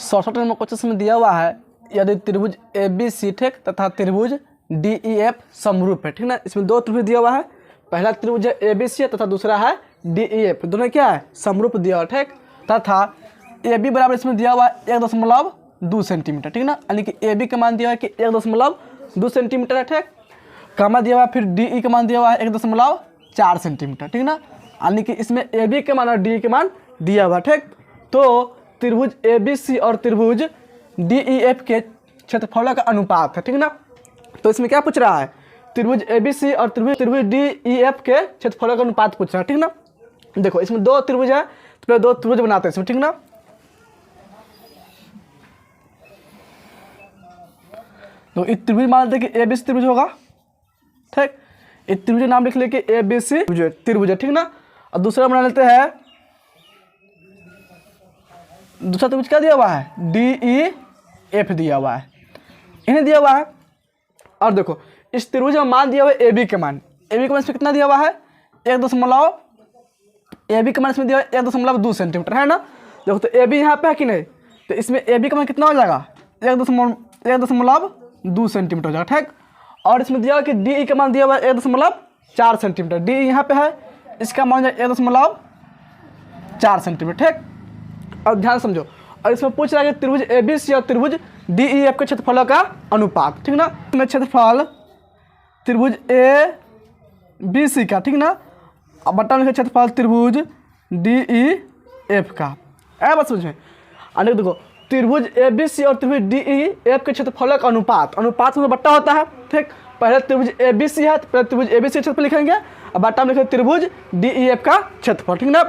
64 number question में दिया हुआ है यदि त्रिभुज ए बी सी ठीक तथा त्रिभुज डी ई एफ समरूप है, ठीक ना। इसमें दो त्रिभुज दिया हुआ है, पहला त्रिभुज ए बी सी है तथा दूसरा है डी ई एफ, दोनों क्या है समरूप दिया हुआ ठीक। तथा ए बी बराबर इसमें दिया हुआ है 1.2 सेंटीमीटर, ठीक ना, यानी कि ए बी का मान दिया हुआ है कि 1.2 सेंटीमीटर है ठीक। कामा दिया हुआ है, फिर डी ई का मान दिया हुआ है 1.4 सेंटीमीटर, ठीक ना, यानी कि इसमें ए बी के मान और डी के मान दिया हुआ ठीक। तो त्रिभुज ए बी सी और त्रिभुज डी ई एफ के क्षेत्रफलों का अनुपात है, ठीक ना। तो इसमें क्या पूछ रहा है, त्रिभुज ए बी सी और त्रिभुज डी ई एफ के क्षेत्रफलों का अनुपात पूछ रहा है, ठीक ना। देखो इसमें दो त्रिभुज है तो पहले दो त्रिभुज बनाते हैं इसमें, ठीक ना। तो इस त्रिभुज मान लेते हैं कि ए बी सी त्रिभुज होगा ठीक। इस त्रिभुज नाम लिख ले कि ए बी सी त्रिभुज है, ठीक ना। और दूसरा बना लेते हैं, दूसरा त्रिभुज क्या दिया हुआ है डी ई एफ दिया हुआ है, इन्हें दिया हुआ है। और देखो इस त्रिभुज में मान दिया हुआ है ए बी के मान, ए बी के मान इसमें कितना दिया हुआ है 1.2 सेंटीमीटर है ना। देखो तो ए बी यहाँ पे है कि नहीं, तो इसमें ए बी का मान कितना हो जाएगा 1.2 सेंटीमीटर हो जाएगा ठीक। और इसमें दिया हुआ कि डी ई का मान दिया हुआ है 1.4 सेंटीमीटर, डी ई यहाँ पे है, इसका मान 1.4 सेंटीमीटर ठीक। और ध्यान समझो, और इसमें पूछ रहा है कि त्रिभुज ए बी सी और त्रिभुज डी ई एफ के क्षेत्रफलों का अनुपात, ठीक ना। इसमें क्षेत्रफल त्रिभुज ए बी सी का, ठीक ना, अब बटा में क्षेत्रफल त्रिभुज डी ई एफ का है, बस समझ में। और देखो त्रिभुज ए बी सी और त्रिभुज डी ई एफ के क्षेत्रफलों का अनुपात में बट्टा होता है ठीक। पहले त्रिभुज ए बी सी है तो पहले त्रिभुज ए बी सी क्षेत्रफल लिखेंगे और बट्टा में लिखेंगे त्रिभुज डी ई एफ का क्षेत्रफल, ठीक ना।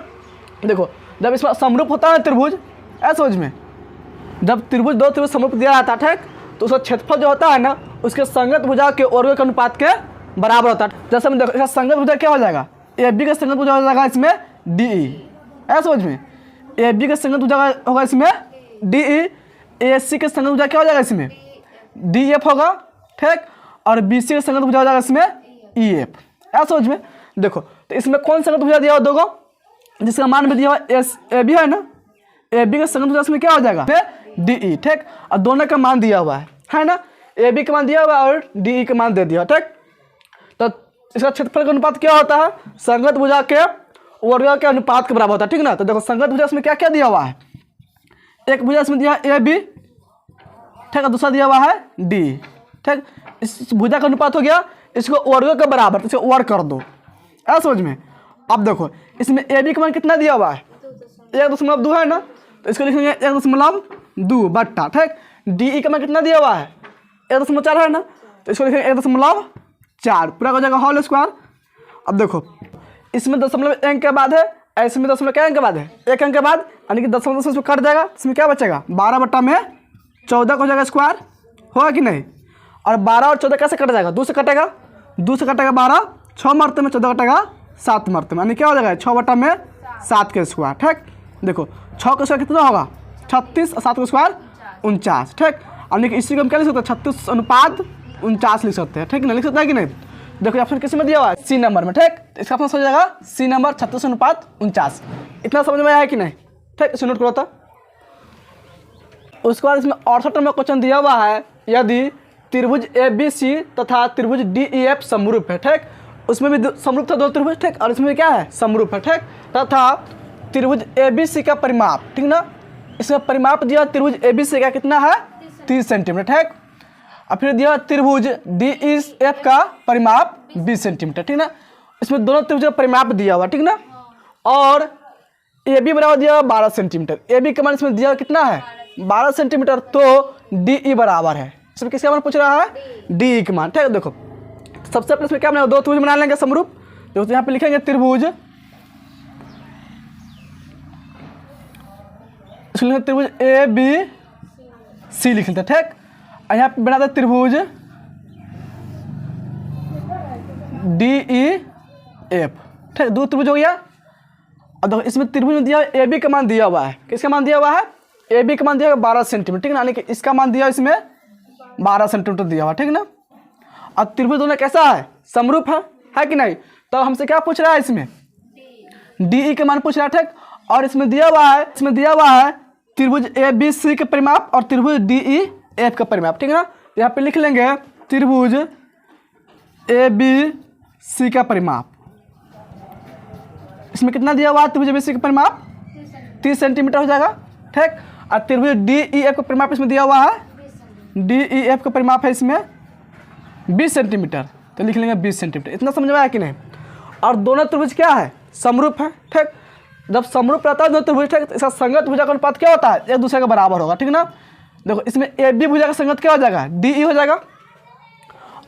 देखो जब इसमें समरूप होता है त्रिभुज, ऐसा समझ में, जब त्रिभुज दो त्रिभुज समरूप दिया जाता है ठीक, तो उसका क्षेत्रफल जो होता है ना उसके संगत भुजा के वर्गों के अनुपात के बराबर होता है। जैसे हम देखो इसका संगत भुजा क्या हो जाएगा, ए बी का संगत भुजा हो जाएगा इसमें डी ई, ऐसा समझ में, ए बी का संगत भुजा होगा इसमें डी ई, ए सी के संगत भुजा क्या हो जाएगा इसमें डी एफ होगा ठीक। और बी सी का संगत भुजा हो जाएगा इसमें ई एफ, ऐसा समझ में। देखो तो इसमें कौन संगत भुजा दिया हुआ दोगो, जिसका मान भी दिया हुआ एस ए बी है ना, ए बी का संगत भुजा इसमें क्या हो जाएगा डी ई ठीक। और दोनों का मान दिया हुआ है ना, ए बी का मान दिया हुआ है और डी ई का मान दे दिया ठीक। तो इसका क्षेत्रफल का अनुपात क्या होता है, संगत भुजा के वर्ग के अनुपात के बराबर होता है, ठीक ना। तो देखो संगत भुजा इसमें क्या क्या दिया हुआ है, एक भुजा इसमें दिया ए बी ठीक, और दूसरा दिया हुआ है डी ठीक। इस भुजा का अनुपात हो गया इसको वर्ग के बराबर, तो इसको वर्ग कर दो, ऐसा समझ में। अब देखो इसमें ए बी का मान कितना दिया हुआ है 1.2 है ना, तो इसको लिखेंगे 1.2 बट्टा ठीक। डी ई का मान कितना दिया हुआ है 1.4 है ना, तो इसको लिखेंगे 1.4 पूरा हो जाएगा होल स्क्वायर। अब देखो इसमें दशमलव अंक के बाद है, ऐसे में दशमलव क्या अंक के बाद है 1 अंक के बाद, यानी कि दशमलव से इसमें कट जाएगा, इसमें क्या बचेगा 12/14 हो जाएगा स्क्वायर, होगा कि नहीं। और 12 और 14 कैसे कट जाएगा, 2 से कटेगा, 2 से कटेगा 12, 6 मरते में 14 कटेगा 7 मरते में, यानी क्या हो जाएगा 6/7 के स्क्वायर ठीक। देखो 6 का स्क्वायर कितना होगा 36 और 7 का स्क्वायर 49 ठीक। यानी कि इसी को हम क्या लिख सकते हैं 36:49 लिख सकते हैं ठीक ना, लिख सकते हैं कि नहीं। देखो ऑप्शन किस में दिया हुआ है सी नंबर में ठीक, तो इसका ऑप्शन हो जाएगा सी नंबर 36:49। इतना समझ में आया कि नहीं ठीक, इसे नोट करो तो। उसके बाद इसमें 68 नंबर क्वेश्चन दिया हुआ है यदि त्रिभुज ए बी सी तथा त्रिभुज डी ई एफ समरूप है ठीक। उसमें भी समरूप था दो त्रिभुज ठीक, और इसमें क्या है समरूप है ठीक। तथा त्रिभुज ए बी सी का परिमाप ठीक ना, इसमें परिमाप दिया त्रिभुज ए बी सी का कितना है 30 सेंटीमीटर ठीक। और फिर दिया त्रिभुज डी ई एफ का परिमाप 20 सेंटीमीटर ठीक ना। इसमें दोनों त्रिभुज का परिमाप दिया हुआ ठीक ना। और ए बी बराबर दिया हुआ 12 सेंटीमीटर, ए बी का मान इसमें दिया कितना है 12 सेंटीमीटर, तो डी ई बराबर है, इसमें किसका मान पूछ रहा है डी ई का मान ठीक है। देखो सबसे पहले इसमें क्या बना, दो त्रिभुज बना लेंगे समरूप। देखो तो यहाँ पे लिखेंगे त्रिभुज, त्रिभुज ए बी सी लिख लेते हैं ठीक। और यहाँ पे बनाते त्रिभुज डी ई एफ ठीक, दो त्रिभुज हो गया। और देखो इसमें त्रिभुज में दिया ए बी का मान दिया हुआ है, किसका मान दिया हुआ है ए बी का मान दिया हुआ 12 सेंटीमीटर ठीक ना, यानी कि इसका मान दिया इसमें 12 सेंटीमीटर दिया हुआ ठीक ना। और त्रिभुज दोनों कैसा है समरूप है कि नहीं। तो हमसे क्या पूछ रहा है इसमें डी ई का मान पूछ रहा है ठीक। और इसमें दिया हुआ है त्रिभुज ए बी सी के परिमाप और त्रिभुज डी ई एफ का परिमाप, ठीक है ना। यहाँ पे लिख लेंगे त्रिभुज ए बी सी का परिमाप। इसमें कितना दिया हुआ है त्रिभुज ए बी सी का परिमाप? 30 सेंटीमीटर हो जाएगा, ठीक। और त्रिभुज डी ई एफ का परिमाप इसमें दिया हुआ है, डी ई एफ का परिमाप है इसमें 20 सेंटीमीटर, तो लिख लेंगे 20 सेंटीमीटर। इतना समझ में आया कि नहीं। और दोनों त्रिभुज क्या है? समरूप है, ठीक। जब समरूप रहता है दोनों त्रिभुज, ठीक, तो इसका संगत भुजा का अनुपात क्या होता है? एक दूसरे के बराबर होगा, ठीक ना। देखो इसमें ए बी भुजा का संगत क्या हो जाएगा? डी ई हो जाएगा,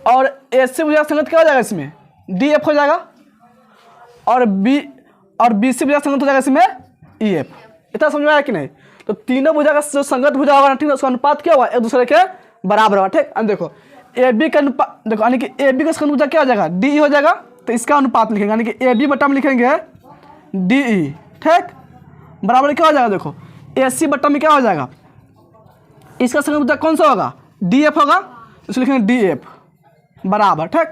और ए सी भुजा का संगत क्या हो जाएगा? इसमें डी एफ हो जाएगा, और बी सी भुजा का संगत हो जाएगा इसमें ई एफ। इतना समझ में आया कि नहीं। तो तीनों भुजा का जो संगत भुजा होगा, ठीक है, उसका अनुपात क्या होगा? एक दूसरे के बराबर होगा, ठीक। अब देखो ए बी का अनुपात, देखो यानी कि ए बी का संगत भुजा क्या हो जाएगा? डी ई हो जाएगा, तो इसका अनुपात लिखेंगे, यानी कि ए बी बटा में लिखेंगे डी ई, ठीक, बराबर क्या हो जाएगा? देखो ए सी बटा में क्या हो जाएगा? इसका संगत भुजा कौन सा होगा? डी एफ होगा, इसलिए लिखेंगे डी एफ बराबर, ठीक।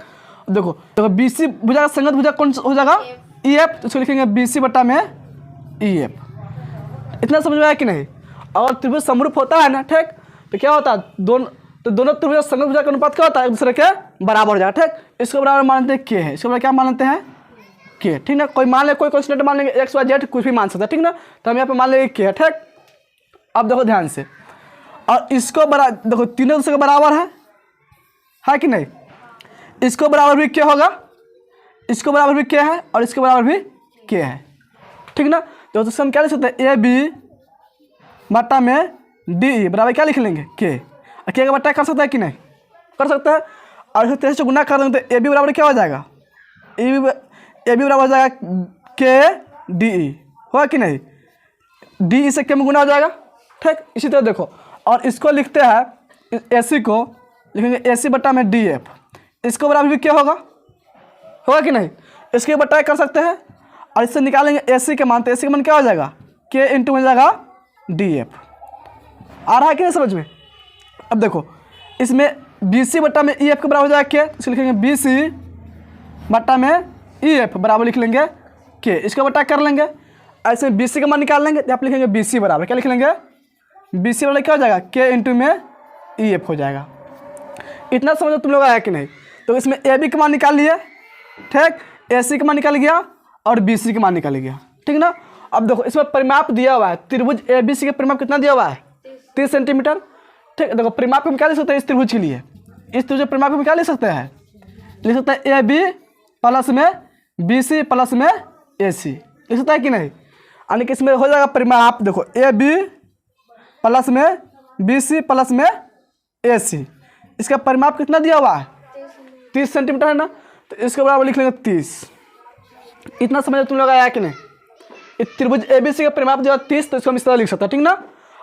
देखो बी सी भुजा का संगत भुजा कौन सा हो जाएगा? ई एफ, तो इसको लिखेंगे बी सी बटा में ई एफ। इतना समझ में आया कि नहीं। अगर त्रिभुज समरूप होता है ना, ठीक, तो क्या होता है? दोनों त्रिभुज संगत भुजा का अनुपात क्या होता है? एक दूसरे के बराबर हो जाएगा, ठीक। इसको बराबर मानते हैं के है, इसको बराबर क्या मानते हैं? के, ठीक ना। कोई मान ले, कोई कॉन्स्टेंट मान लेंगे, एक्स वाई जेड कुछ भी मान सकता है, ठीक ना। तो हम यहाँ पे मान लेंगे के है, ठीक। अब देखो ध्यान से, और इसको देखो तीनों दूसरे के बराबर है कि नहीं। इसको बराबर भी क्या होगा? इसको बराबर भी क्या है, और इसके बराबर भी क्या है, ठीक ना। तो हम क्या लिख सकते हैं? ए बी बटा में डी ई बराबर क्या लिख लेंगे? के। के का बट्टा कर सकता है कि नहीं? कर सकता है। और इसे 13 से गुना कर देंगे तो ए बी बराबर क्या हो जाएगा? ए बी बराबर हो जाएगा के डी ई, होगा कि नहीं। डी ई से के में गुना हो जाएगा, ठीक। इसी तरह देखो, और इसको लिखते हैं ए सी को लिखेंगे ए सी बटा में डी एफ। इसको बराबर भी क्या होगा कि नहीं। इसके बट्टा कर सकते हैं, और इससे निकालेंगे ए सी के मान, तो ए सी का मान क्या हो जाएगा? के इंटू में जाएगा डी एफ। आ रहा है कि नहीं समझ में। अब देखो इसमें बी सी बट्टा में ई एफ के बराबर हो जाएगा के, इसको लिखेंगे बी सी बट्टा में ई एफ बराबर लिख लेंगे के। इसका बट्टा कर लेंगे, ऐसे बी सी का मान निकाल लेंगे, तो आप लिखेंगे बी सी बराबर क्या लिख लेंगे? बी सी बराबर क्या हो जाएगा? के इंटू में ई एफ हो जाएगा। इतना समझो तुम लोग आया कि नहीं। तो इसमें ए बी का मान निकाल लिए, ठीक, ए सी का मान निकाल गया, और बी सी का मान निकाल गया, ठीक ना। अब देखो इसमें परिमाप दिया हुआ है, त्रिभुज ए बी सी का परिमाप कितना दिया हुआ है? 30 सेंटीमीटर, ठीक। देखो परिमाप हम क्या लिख सकते हैं इस त्रिभुज के लिए? इस त्रिभुज परिमाप हम क्या लिख सकते हैं? लिख सकते हैं ए बी प्लस में बी सी प्लस में ए सी, लिख सकता है कि नहीं। यानी कि इसमें हो जाएगा परिमाप, देखो ए बी प्लस में बी सी प्लस में ए सी, इसका परिमाप कितना दिया हुआ है? 30 सेंटीमीटर है ना। तो इसके बराबर लिख लेंगे 30। इतना समझ तुम लोग आया कि नहीं। इस त्रिभुज ए बी सी का परिमाप दिया 30, तो इसको हम इस तरह लिख सकते हैं, ठीक ना।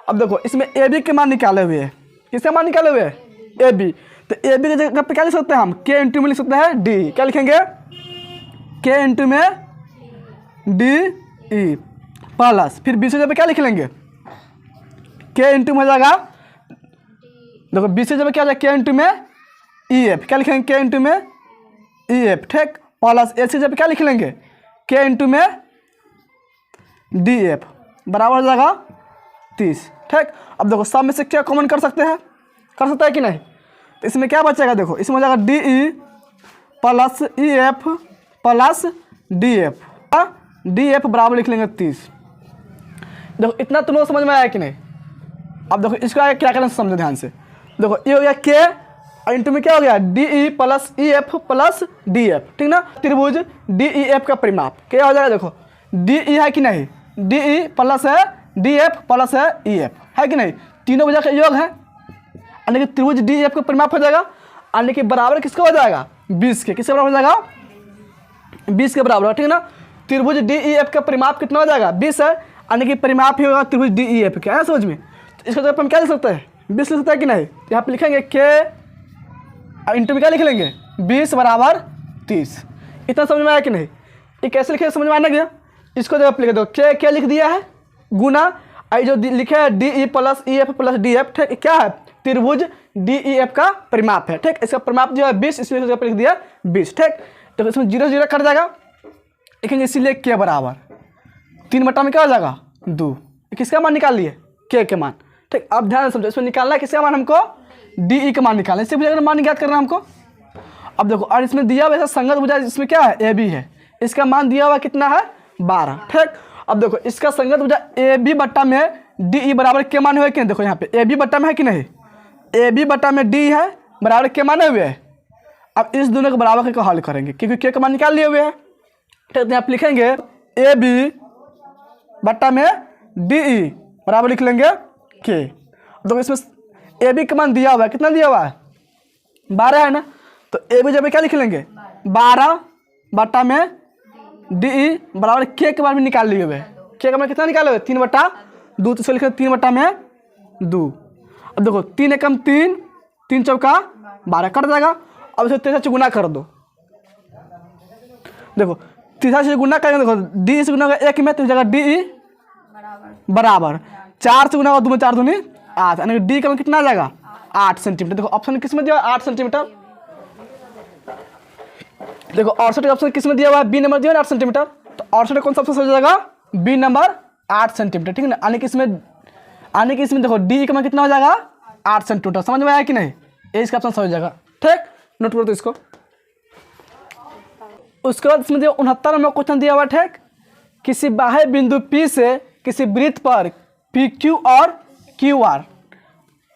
अब देखो इसमें ए बी के मान निकाले हुए हैं, किसका मान निकाले हुए हैं? A B. तो ए बी की जगह पे क्या लिख सकते हैं हम? के इंटू में लिख सकते हैं डी, क्या लिखेंगे? के इंटू में डी ई प्लस, फिर बी सी जगह पे क्या लिख लेंगे? के इंटू में हो जाएगा, देखो बी सी जगह क्या हो जाएगा? के इंटू में ई एफ, क्या लिखेंगे? के इंटू में ई एफ, ठीक, प्लस ए सी जगह पे क्या लिख लेंगे? के इंटू में डी एफ बराबर हो जाएगा 30, ठीक। अब देखो सब में से क्या कॉमन कर सकते हैं? कर सकता है कि नहीं। तो इसमें क्या बचेगा? देखो इसमें हो जाएगा D E plus E F plus D F बराबर लिख लेंगे 30। देखो इतना तुम लोग समझ में आया कि नहीं। अब देखो इसका क्या करना समझो ध्यान से। देखो ये हो गया के, और इंटू में क्या हो गया? D E plus E F plus D F, ठीक ना। त्रिभुज डी ई एफ का परिमाप क्या हो जाएगा? देखो डी ई है कि नहीं, डी ई प्लस है डी एफ प्लस है ई एफ, है कि नहीं। तीनों भुजा का योग है, यानी कि त्रिभुज डी एफ का परिमाप हो जाएगा, यानी कि बराबर किसका हो जाएगा? 20 के। किसके बराबर हो जाएगा? 20 के बराबर, ठीक है ना। त्रिभुज डी ई एफ का परिमाप कितना हो जाएगा? 20 है, यानी कि परिमाप ही होगा त्रिभुज डी ई एफ का, है समझ में। तो इसका जगह हम क्या लिख सकते हैं? 20 लिख सकते हैं कि नहीं। तो यहाँ पे लिखेंगे के इंटू में क्या लिख लेंगे? 20 बराबर 30। इतना समझ में आया कि नहीं। ये कैसे लिखे समझ में आना गया। इसको जगह लिख दो, के क्या लिख दिया है? गुना आई जो लिखे है D E plus E F plus D F, ठीक, क्या है? त्रिभुज डी ई एफ का परिमाप है, ठीक। इसका परिमाप जो है 20, इसलिए जगह पर लिख दिया 20, ठीक। तो इसमें 0 0 कट जाएगा, लिखेंगे इसीलिए के बराबर 3 बटा में क्या हो जाएगा? 2। किसका मान निकाल लिए? के के मान। ठीक, अब ध्यान से समझो, इसमें निकालना है किसका मान हमको, डी ई का मान निकालना है। इससे पूछा मान ज्ञात करना है हमको। अब देखो, और इसमें दिया हुआ संगत भुजा इसमें क्या है, ए बी है, इसका मान दिया हुआ कितना है 12। ठीक, अब देखो इसका संगत भुजा ए बी बट्टा में डी ई बराबर के मान हुए कि नहीं, देखो यहाँ पे ए बी बट्टा में है कि नहीं, ए बी बट्टा में डी है बराबर के माने हुए है। अब इस दोनों को बराबर करके हल करेंगे क्योंकि के का मान निकाल लिए हुए हैं। ठीक, तो यहाँ पे लिखेंगे ए बी बट्टा में डी ई बराबर लिख लेंगे के। देखो इसमें ए बी का मान दिया हुआ है, कितना दिया हुआ है 12 है ना, तो ए बी जब क्या लिख लेंगे 12 बट्टा में डी ई बराबर के मान भी निकाल लिए हुए हैं। के का मान कितना निकाले हुए 3/2, तो इसको लिखेंगे 3/2। अब देखो 3 एकम 3, 3 चौका 12 कट जाएगा। अब इसे 3 से गुना कर दो, देखो 3 से गुना करेंगे, देखो डी से गुना होगा 1 में, तो जगह डी ई बराबर 4 से गुना होगा 2 में 4 दूनी 8, यानी कि डी का मान कितना आ जाएगा 8 सेंटीमीटर। देखो ऑप्शन किस में दिया हुआ 8 सेंटीमीटर। देखो 68 का ऑप्शन किस में दिया हुआ है, बी नंबर दिया हुआ 8 सेंटीमीटर, तो 68 कौन सा ऑप्शन हो जाएगा, बी नंबर 8 सेंटीमीटर। ठीक है ना, यानी कि इसमें देखो डी का मान कितना हो जाएगा 8 सेंटीमीटर। समझ में आया कि नहीं, ये इसका ऑप्शन सही हो जाएगा। ठीक, नोट करो तो इसको। उसके बाद इसमें जो 69 नंबर क्वेश्चन दिया हुआ। ठीक, किसी बाह्य बिंदु P से किसी वृत्त पर PQ और QR,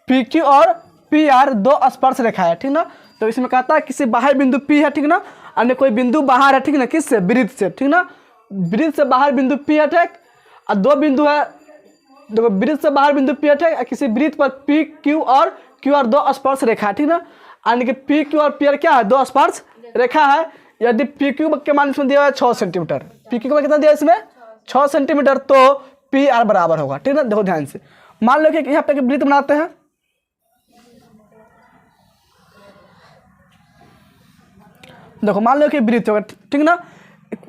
PQ और PR दो स्पर्श रेखा है। ठीक ना, तो इसमें कहता है किसी बाह्य बिंदु P है, ठीक ना, अन्य कोई बिंदु बाहर है, ठीक ना, किससे, वृत्त से। ठीक ना, वृत्त से बाहर बिंदु P है। ठीक, और दो बिंदु है, देखो वृत्त से बाहर बिंदु P है। ठीक, किसी वृत्त पर PQ और QR दो स्पर्श रेखा है। ठीक ना, यानी कि PQ और PR क्या है, दो स्पर्श रेखा है। यदि PQ के मान इसमें दिया हुआ है 6 सेंटीमीटर, PQ का कितना दिया है इसमें 6 सेंटीमीटर, तो PR बराबर होगा। ठीक ना, देखो ध्यान से, मान लो कि यहाँ पे वृत्त बनाते हैं, देखो मान लो कि वृत्त होगा। ठीक ना,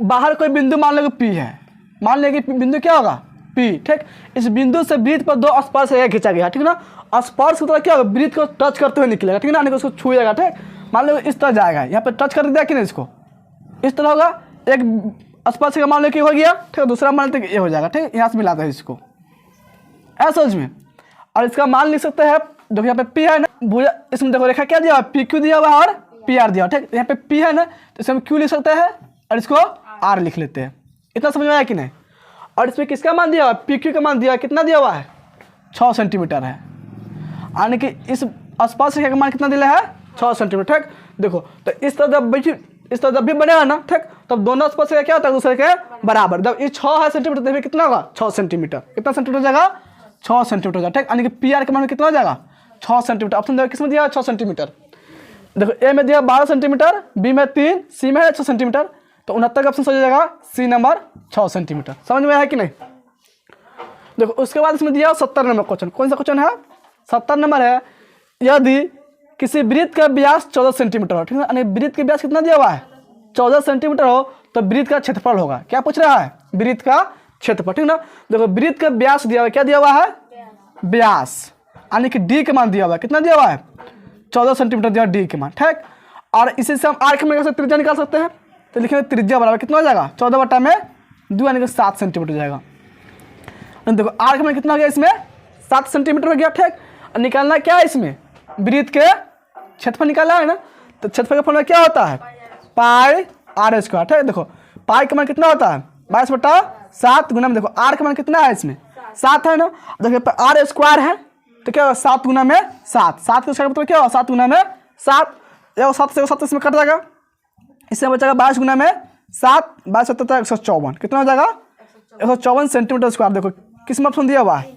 बाहर कोई बिंदु मान लो कि P है, मान लो कि बिंदु क्या होगा P। ठीक, इस बिंदु से वृत्त पर दो स्पर्श रेखा खींचा गया। ठीक ना, स्पर्श की तरह क्या होगा, वृत्त को टच करते हुए निकलेगा। ठीक ना, यानी कि उसको छुएगा। ठीक, मान लो इस तरह जाएगा, यहाँ पे टच कर दिया कि नहीं, इसको इस तरह होगा, एक स्पर्श का मान लो कि हो गया। ठीक है, दूसरा मान लो कि ये हो जाएगा। ठीक, यहाँ से मिलाता है इसको, ऐसा समझ में। और इसका मान लिख सकते हैं, देखो यहाँ पे P है ना, भुजा इसमें देखो रेखा क्या दिया हुआ, PQ दिया हुआ है और PR दिया हुआ। ठीक, यहाँ पे P है ना, तो इसमें Q लिख सकते हैं और इसको R लिख लेते हैं। इतना समझ में आया कि नहीं। और इसमें किसका मान दिया हुआ है, PQ का मान दिया हुआ, कितना दिया हुआ है 6 सेंटीमीटर है, यानी कि इस स्पर्श रेखा का मान कितना दिया है 6 सेंटीमीटर। ठीक, देखो तो इस तरह जब भी बनेगा ना, ठीक, तब दोनों स्पर्श रेखा क्या होता है, दूसरे के बराबर। जब ये 6 है सेंटीमीटर, तो कितना होगा 6 सेंटीमीटर, कितना सेंटीमीटर हो जाएगा 6 सेंटीमीटर हो जाएगा। ठीक, यानी कि PR का मान कितना हो जाएगा 6 सेंटीमीटर। ऑप्शन देखो किसमें दिया 6 सेंटीमीटर, देखो ए में दिया 12 सेंटीमीटर, बी में 3, सी में है 6 सेंटीमीटर, तो 69 का ऑप्शन हो जाएगा सी नंबर 6 सेंटीमीटर। समझ में आया कि नहीं। देखो उसके बाद इसमें दिया 70 नंबर क्वेश्चन। कौन सा क्वेश्चन है, 70 नंबर है, यदि किसी वृत्त का व्यास 14 सेंटीमीटर हो। ठीक है, यानी वृत्त का व्यास कितना दिया हुआ है 14 सेंटीमीटर हो, तो वृत्त का क्षेत्रफल होगा। क्या पूछ रहा है, वृत्त का क्षेत्रफल। ठीक ना, देखो वृत्त का व्यास दिया हुआ है, क्या दिया हुआ है व्यास, यानी कि डी का मान दिया हुआ है, कितना दिया हुआ है 14 सेंटीमीटर दिया डी के मान। ठीक, और इसी से हम आर के मान से त्रिज्या निकाल सकते हैं, तो लिखेंगे त्रिज्या बराबर कितना हो जाएगा 14/2, यानी कि 7 सेंटीमीटर हो जाएगा। देखो आर का मान कितना हो गया इसमें 7 सेंटीमीटर हो गया। ठीक, और निकालना क्या है इसमें, वृत्त के क्षेत्रफल निकालना है ना, तो क्षेत्रफल का फॉर्मूला क्या होता है πr²। ठीक है, देखो पाई का मान कितना होता है 22/7 गुना में, देखो आर का मान कितना है इसमें 7 है ना, देखो r² है, तो क्या होगा 7 गुना में 7, 7 के स्क्वायर मतलब क्या होगा 7 गुना में 7, 7 से 7 इसमें कट जाएगा, इससे बचेगा 22 गुना में 7, 22 7 154, कितना हो जाएगा 154 सेंटीमीटर स्क्वायर। देखो किस में ऑप्शन दिया हुआ है,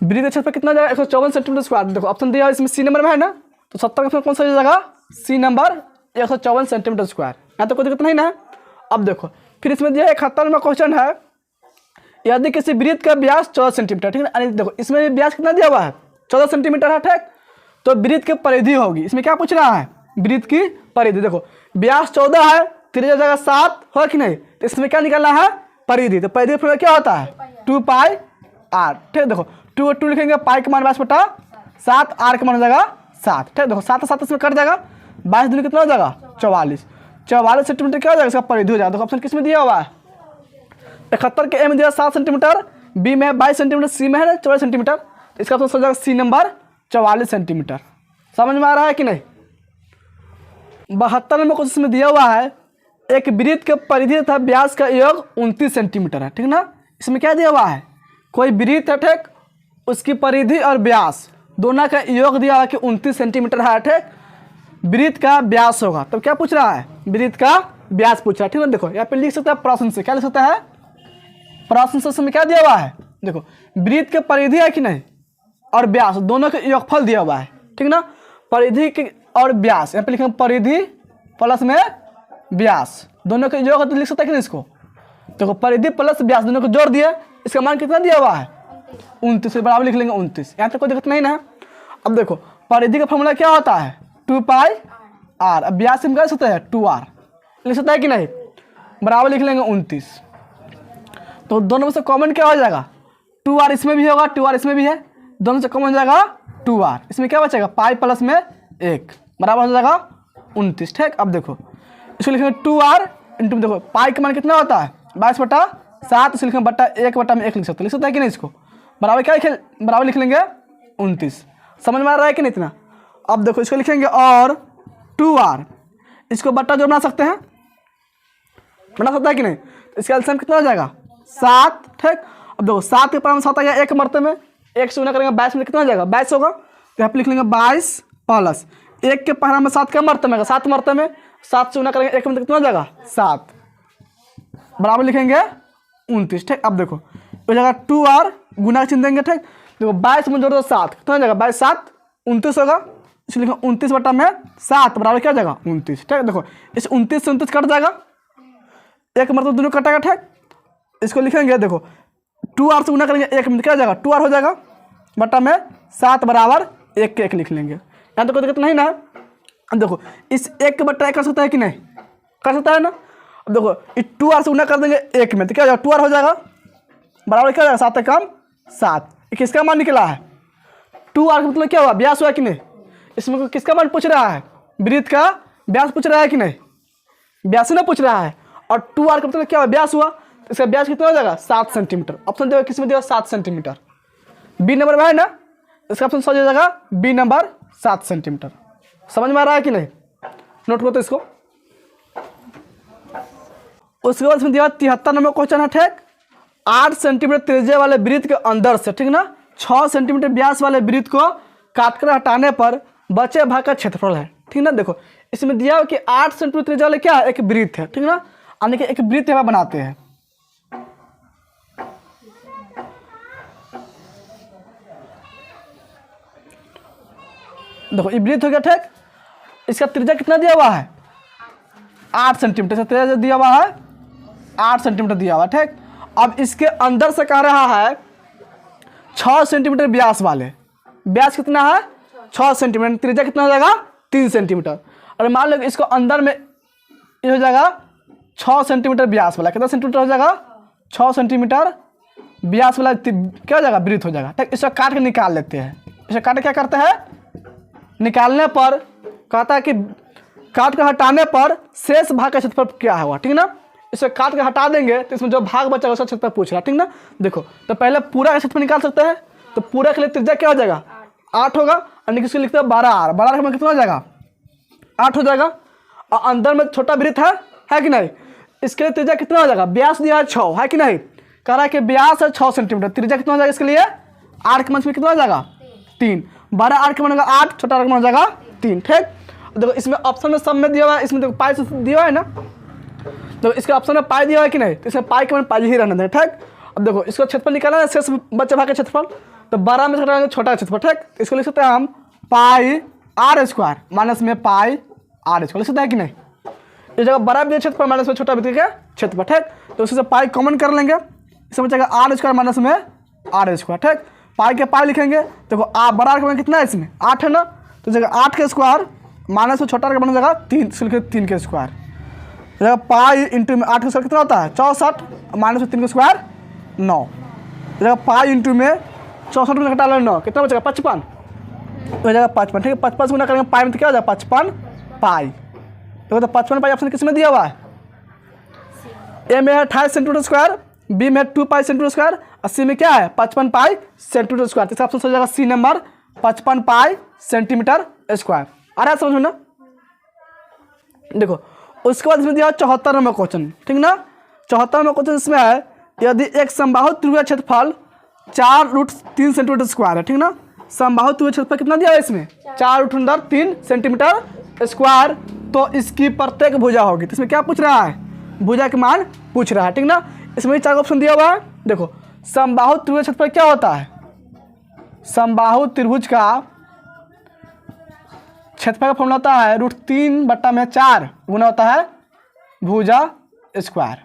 वृत्त का क्षेत्रफल कितना जाएगा 154 सेंटीमीटर स्क्वायर। देखो ऑप्शन दिया है इसमें सी नंबर में है ना, तो 70 का ऑप्शन कौन सा हो जाएगा सी नंबर 154 सेंटीमीटर स्क्वायर। यहाँ तो कोई दिक्कत नहीं ना। अब देखो फिर इसमें दिया 71 में क्वेश्चन है, यदि किसी वृत्त का व्यास 14 सेंटीमीटर। ठीक है, देखो इसमें व्यास कितना दिया हुआ है 14 सेंटीमीटर है। ठीक, तो वृत्त की परिधि होगी, इसमें क्या पूछ रहा है वृत्त की परिधि। देखो व्यास 14 है, त्रिज्या जगह 7 हो कि नहीं, तो इसमें क्या निकालना है परिधि, तो परिधि फॉर्मूला क्या होता है 2πr। ठीक, देखो 2 लिखेंगे, पाई का मान 22/7, आर का मान हो जाएगा 7। ठीक, देखो 7 7 इसमें कट जाएगा, 22 दूनी कितना हो जाएगा 44 सेंटीमीटर क्या हो जाएगा इसका परिधि हो जाएगा। देखो ऑप्शन किस में दिया हुआ है 71 के ए में दिया 7 सेंटीमीटर, बी में 22 सेंटीमीटर, सी में है ना 44 सेंटीमीटर, इसका ऑप्शन हो जाएगा सी नंबर 44 सेंटीमीटर। समझ में आ रहा है कि नहीं। 72 नंबर क्वेश्चन में दिया हुआ है एक वृत्त के परिधि तथा व्यास का योग 29 सेंटीमीटर है, ठीक ना। इसमें क्या दिया हुआ है, कोई वृत्त है, ठीक, उसकी परिधि और व्यास दोनों का योग दिया हुआ है कि 29 सेंटीमीटर है, ठीक। वृत्त का व्यास होगा, तब क्या पूछ रहा है, वृत्त का व्यास पूछ रहा है, ठीक ना। देखो यहाँ पे लिख सकता है प्रश्न से, क्या लिख सकता है, प्रश्न से में क्या दिया हुआ है, देखो वृत्त के परिधि है कि नहीं और व्यास दोनों का योगफल दिया हुआ है, ठीक ना। परिधि के और व्यास, यहाँ पे लिखेंगे परिधि प्लस में व्यास दोनों का योग, तो लिख सकता है कि नहीं इसको। देखो परिधि प्लस व्यास दोनों को जोड़ दिया, इसका मान कितना दिया हुआ है 29, बराबर लिख लेंगे 29, यहाँ तक कोई दिक्कत नहीं ना। अब देखो परिधि का फॉर्मूला क्या होता है 2πr, अब व्यास से क्या सकता है 2r, लिख सकता है कि नहीं, बराबर लिख लेंगे 29। तो दोनों में से कॉमन क्या हो जाएगा 2r, इसमें भी होगा 2r इसमें भी है, दोनों से कॉमन हो जाएगा 2r, इसमें क्या बचेगा पाई प्लस में 1, बराबर हो जाएगा 29, ठीक। अब देखो इसको लिखेंगे 2r इंटू, देखो पाई का मान कितना होता है 22/7, इसको लिखेंगे बट्टा 1/1 लिख सकते हैं कि नहीं, इसको बराबर क्या बराबर लिख लेंगे 29। समझ में आ रहा है कि नहीं इतना। अब देखो इसको लिखेंगे और 2r, इसको बट्टा जो बना सकते हैं, बना सकता है कि नहीं, तो इसका एलसीएम कितना हो जाएगा 7, ठीक। अब देखो 7 के पावर में 7 आ गया, एक मरते में 1 से गुना करेंगे 22 में कितना हो जाएगा 22 होगा, तो यहाँ पे लिख लेंगे 22 प्लस 1 के पावर में 7 का मरते में 7 मरते में 7 से गुना करेंगे 1 में कितना हो जाएगा 7, बराबर लिखेंगे 29, ठीक। अब देखो हो जाएगा 2r गुना का चिन्ह देंगे, ठीक। देखो 22 में जोड़ दो 7 कितना हो जाएगा 22 7 29 होगा, इसलिए लिखो 29/7 बराबर क्या हो जाएगा 29, ठीक। देखो इस 29 से 29 कट जाएगा, एक मतलब दोनों कटेगा, ठीक। इसको लिखेंगे देखो 2r से गुना करेंगे 1 में क्या हो जाएगा 2r हो जाएगा, बट्टा में 7 बराबर 1 के 1 लिख लेंगे, यहाँ तो कोई दिक्कत नहीं ना। अब देखो इस 1 के बट्टा 1 कर सकता है कि नहीं, कर सकता है ना। अब देखो इस 2r से गुना कर देंगे 1 में, तो क्या हो जाएगा 2r हो जाएगा, बराबर क्या हो जाएगा 7 कम 7, किसका मान निकला है 2r का मतलब क्या हुआ व्यास हुआ कि नहीं। इसमें किसका मान पूछ रहा है, वृत्त का व्यास पूछ रहा है कि नहीं, व्यास ना पूछ रहा है, और 2r का मतलब क्या हुआ व्यास हुआ, तो इसका व्यास कितना हो जाएगा 7 सेंटीमीटर। ऑप्शन देगा किस में देगा 7 सेंटीमीटर, बी नंबर में है ना, इसका ऑप्शन सही हो जाएगा बी नंबर 7 सेंटीमीटर। समझ में आ रहा है कि नहीं, नोट करो तो इसको। उसके बाद इसमें दिया 73 नंबर क्वेश्चन है, ठीक। 8 सेंटीमीटर त्रिज्या वाले वृत्त के अंदर से, ठीक ना, 6 सेंटीमीटर व्यास वाले वृत्त को काटकर हटाने पर बचे भाग का क्षेत्रफल है, ठीक ना। देखो इसमें दिया कि 8 सेंटीमीटर त्रिज्या वाले क्या है एक वृत्त है, ठीक ना, यानी कि एक वृत्त यहाँ बनाते हैं। देखो ये वृत्त हो गया, ठीक। इसका त्रिज्या कितना दिया हुआ है 8 सेंटीमीटर, त्रिज्या दिया हुआ है 8 सेंटीमीटर दिया हुआ है, ठीक। अब इसके अंदर से कह रहा है 6 सेंटीमीटर व्यास वाले, व्यास कितना है 6 सेंटीमीटर, त्रिज्या कितना हो जाएगा 3 सेंटीमीटर, और मान लो इसको अंदर में ये हो जाएगा 6 सेंटीमीटर व्यास वाला, कितना सेंटीमीटर हो जाएगा 6 सेंटीमीटर व्यास वाला क्या हो जाएगा वृत्त हो जाएगा, ठीक। इसको काट के निकाल लेते हैं, इसे काट के क्या करते हैं निकालने पर कहता है कि काट के हटाने पर शेष भाग का क्षेत्रफल क्या होगा, ठीक ना। इसे काट के हटा देंगे तो इसमें जो भाग बचेगा उसका क्षेत्रफल पूछ रहा है, ठीक ना। देखो तो पहले पूरा का क्षेत्रफल निकाल सकते हैं, तो पूरा के लिए त्रिज्या क्या हो जाएगा 8 होगा, और किसको लिखते हैं 12r, 12r में कितना हो जाएगा 8 हो जाएगा, और अंदर में छोटा वृत्त है कि नहीं, इसके लिए त्रिज्या कितना हो जाएगा व्यास दिया है 6 है कि नहीं, कह रहा है कि व्यास है 6 सेंटीमीटर, त्रिज्या कितना हो जाएगा इसके लिए 8 के मान में कितना हो जाएगा 3, 12 8 के मान होगा 8, छोटा मान हो जाएगा 3, ठीक। देखो इसमें ऑप्शन में सब में दिया हुआ है, इसमें देखो पाई से दिया हुआ है ना, तो इसके ऑप्शन में पाई दिया हुआ है कि नहीं, तो इसमें पाई के मान पाई ही रहने दें, ठीक। अब देखो इसको क्षेत्रफल निकालना है शेष बच्चे भाग का क्षेत्रफल, तो 12 में से घटाएंगे छोटा क्षेत्रफल, ठीक। इसको लिख सकते हैं हम पाई r स्क्वायर माइनस में पाई r स्क्वायर लिख सकते हैं कि नहीं। इस जगह बड़ा भी क्षेत्रफल माइनस में छोटा भी क्षेत्रफल, ठीक। तो उसी से पाई कॉमन कर लेंगे, इसमें बचेगा r स्क्वायर माइनस में r स्क्वायर, ठीक। पाई के पाई लिखेंगे, देखो बड़ा r का मान कितना है इसमें 8 है ना, तो जगह 8 के स्क्वायर माइनस में छोटा का मान हो जाएगा 3 के स्क्वायर, जगह पाई इंटू में 8 का स्क्वायर कितना होता है 64, माइनस में 3 का स्क्वायर 9, जगह पाई इंटू में 64 में घटा लो 9 कितना बचेगा 55, तो जगह 55, ठीक है। 55 गुना करेंगे पाई में तो क्या हो जाएगा 55 पाई, देखो तो 55 पाई ऑप्शन किस में दिया हुआ है, ए में है 28 सेंटीमीटर स्क्वायर, बी में 2 पाई सेंटीमीटर स्क्वायर, 80 में क्या है 55 पाई सेंटीमीटर स्क्वायर। इसका ऑप्शन हो जाएगा C number 55 pi centimetre square. आ रहा है समझ में ना। देखो उसके बाद इसमें दिया 74 नंबर क्वेश्चन, ठीक ना। 74 नंबर क्वेश्चन इसमें है यदि एक समबाहु त्रिभुज का क्षेत्रफल 4√3 सेंटीमीटर स्क्वायर है, ठीक ना। समबाहु त्रिभुज क्षेत्रफल कितना दिया है इसमें 4√3 सेंटीमीटर स्क्वायर, तो इसकी प्रत्येक भुजा होगी। तो इसमें क्या पूछ रहा है, भुजा के मान पूछ रहा है, ठीक ना। इसमें 4 ऑप्शन दिया हुआ है। देखो समबाहु त्रिभुज क्षेत्रफल क्या होता है, समबाहु त्रिभुज का क्षेत्रफल का फॉर्मूला होता है √3/4 गुना होता है भुजा स्क्वायर।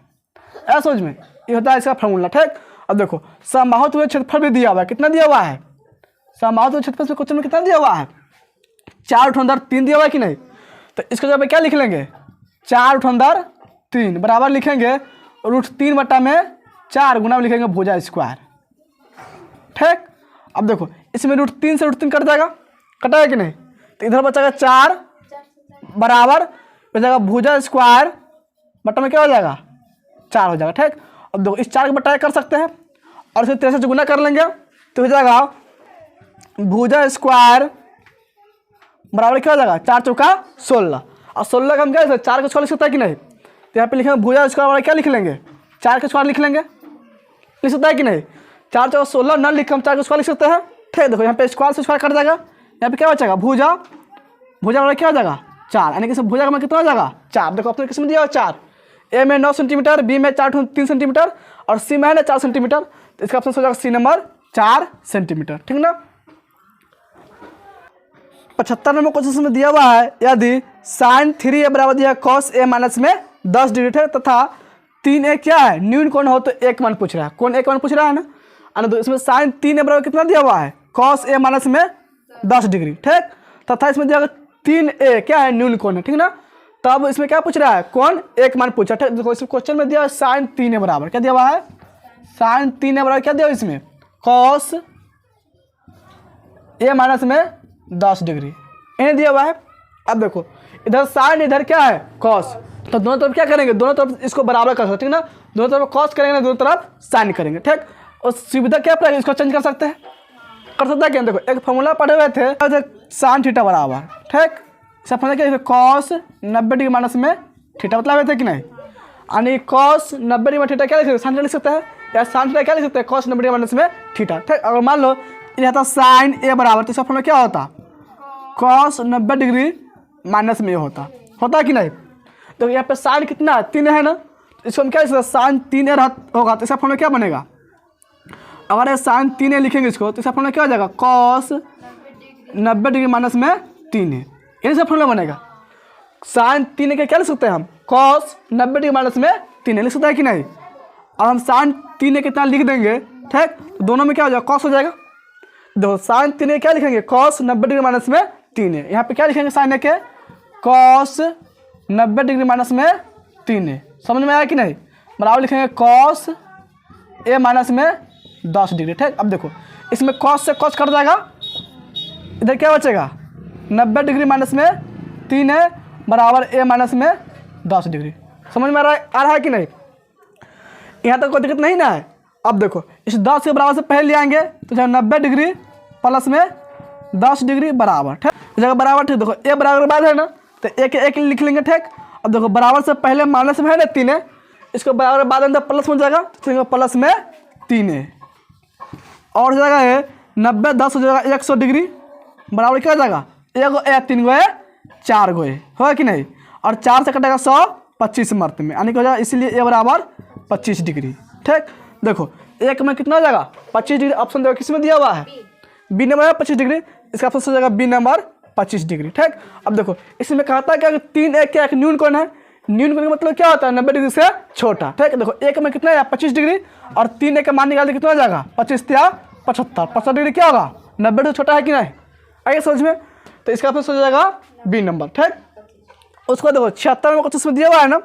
ऐसा समझ में, ये होता है इसका फॉर्मूला, ठीक। अब देखो समबाहु त्रिभुज क्षेत्रफल भी दिया हुआ है, कितना दिया हुआ है, समबाहु त्रिभुज क्षेत्रफल से क्वेश्चन में कितना दिया हुआ है 4/3 दिया हुआ है कि नहीं। तो इसको जब क्या लिख लेंगे 4/3 बराबर लिखेंगे √3/4 गुना में लिखेंगे भुजा स्क्वायर, ठीक। अब देखो इसमें √3 से √3 कट जाएगा, कटा है कि नहीं। तो इधर बचेगा 4 बराबर बचेगा भुजा स्क्वायर बटा में क्या हो जाएगा 4 हो जाएगा, ठीक। अब देखो इस 4 के बटाए कर सकते हैं और इसे 13 से गुना कर लेंगे तो हो जाएगा भुजा स्क्वायर बराबर क्या हो जाएगा 4 चौका 16। और 16 का हम क्या 4 का स्क्वायर लिख सकता है कि नहीं। तो यहाँ पे लिखेंगे भुजा स्क्वायर बराबर क्या लिख लेंगे 4 का स्क्वायर लिख लेंगे, लिख सकता है कि नहीं। 4 चौका 16 न लिख हम 4 का स्क्वायर लिख सकते हैं, ठीक। देखो यहाँ पे स्क्वायर से स्क्वायर कट जाएगा, यहाँ पे क्या बचेगा भुजा, भुजा बराबर क्या हो जाएगा 4, यानी कि भुजा का मान कितना हो जाएगा 4। देखो आपने किसमें दिया हुआ 4, ए में 9 सेंटीमीटर, बी में 4.3 सेंटीमीटर और सी में है ना 4 सेंटीमीटर। तो इसका ऑप्शन हो जाएगा सी नंबर 4 सेंटीमीटर, ठीक ना। 75 नंबर क्वेश्चन में दिया हुआ है यदि sin 3a बराबर दिया cos a माइनस में 10 डिग्री है तथा 3a क्या है न्यून कोण हो तो एक मान पूछ रहा है, कौन एक मान पूछ रहा है ना। तो इसमें sin 3a बराबर कितना दिया हुआ है cos a माइनस में 10 डिग्री, ठीक। तथा इसमें दिया 3a क्या है न्यून कोण है, ठीक ना। तब इसमें क्या पूछ रहा है कौन एक मान पूछा, ठीक। देखो इस क्वेश्चन में दिया sin 3a बराबर क्या दिया हुआ है sin 3a बराबर क्या दिया इसमें cos a माइनस में 10 डिग्री इन्हें दिया हुआ है। अब देखो इधर साइन इधर क्या है cos, तो दोनों तरफ क्या करेंगे दोनों तरफ इसको बराबर कर सकते हैं, ठीक ना। दोनों तरफ cos करेंगे ना दोनों तरफ साइन करेंगे, ठीक। और सुविधा क्या पड़ेगा इसको चेंज कर सकते हैं, कर सकता है क्या। देखो एक फॉर्मूला पढ़े हुए थे साइन थीटा बराबर, ठीक। इसका फॉर्मूला क्या cos 90 डिग्री माइनस में थीटा मतलब थे कि नहीं, यानी cos 90 डिग्री में थीटा क्या लिख सकते हैं साइन लिख सकते हैं, या साइन थीटा क्या लिख सकते हैं cos 90 डिग्री माइनस में थीटा, ठीक। अगर मान लो यह था साइन a बराबर तो इसका फॉर्मूला क्या होता cos 90 डिग्री माइनस में होता कि नहीं। तो यहाँ पे साइन कितना है 3 है ना, तो इसको हम क्या लिख सकते हैं साइन 3a होगा तो इसका फॉर्मूला क्या बनेगा, अगर ये साइन 3a लिखेंगे इसको तो इसका फॉर्मूला क्या हो जाएगा cos 90 डिग्री माइनस में 3a, इन्हीं से फॉर्मूला बनेगा। साइन 3a के क्या लिख सकते हैं हम cos 90 डिग्री माइनस में 3a लिख सकते हैं कि नहीं। और हम साइन 3a कितना लिख देंगे, ठीक। तो दोनों में क्या हो जाएगा cos हो जाएगा। देखो साइन 3a क्या लिखेंगे cos 90 डिग्री माइनस में 3a, यहाँ पे क्या लिखेंगे साइन a के cos 90 डिग्री माइनस में 3a, समझ में आया कि नहीं। बराबर लिखेंगे cos a माइनस में 10 डिग्री, ठीक। अब देखो इसमें cos से cos कट जाएगा, इधर क्या बचेगा 90 डिग्री माइनस में 3a बराबर a माइनस में 10 डिग्री, समझ में आ रहा है कि नहीं। यहाँ तक कोई दिक्कत नहीं ना है। अब देखो इस 10 के बराबर से पहले ले आएंगे तो 90 डिग्री प्लस में 10 डिग्री बराबर, ठीक। जगह बराबर, ठीक। देखो a बराबर बाद है ना तो एक लिख लेंगे, ठीक। अब देखो बराबर से पहले माइनस में है ना 3a, इसको बराबर बाद अंदर प्लस में जाएगा तो प्लस में 3a और जगह है 90 10 हो जाएगा 100 डिग्री बराबर क्या हो जाएगा एगो ए 3 गो 4 गो होगा कि नहीं। और 4 से कटेगा 100 25 मर्त में, यानी कि हो जाएगा इसलिए a बराबर 25 डिग्री, ठीक। देखो एक में कितना हो जाएगा 25 डिग्री, ऑप्शन देखो किस में दिया हुआ है बी नंबर 25 डिग्री, इसका ऑप्शन हो जाएगा बी नंबर 25 डिग्री, ठीक। अब देखो इसमें कहता है क्या कि 3a क्या एक न्यून कोण है, न्यून कोण का मतलब क्या होता है 90 डिग्री से छोटा, ठीक। देखो एक में कितना है 25 डिग्री और 3a का मान निकाल कितना हो जाएगा 25 या 75 डिग्री क्या होगा 90 डिग्री छोटा है कि नहीं, आइए समझ में। तो इसका ऑप्शन हो जाएगा बी नंबर, ठीक। उसको देखो 76 में कुछ दिया हुआ है ना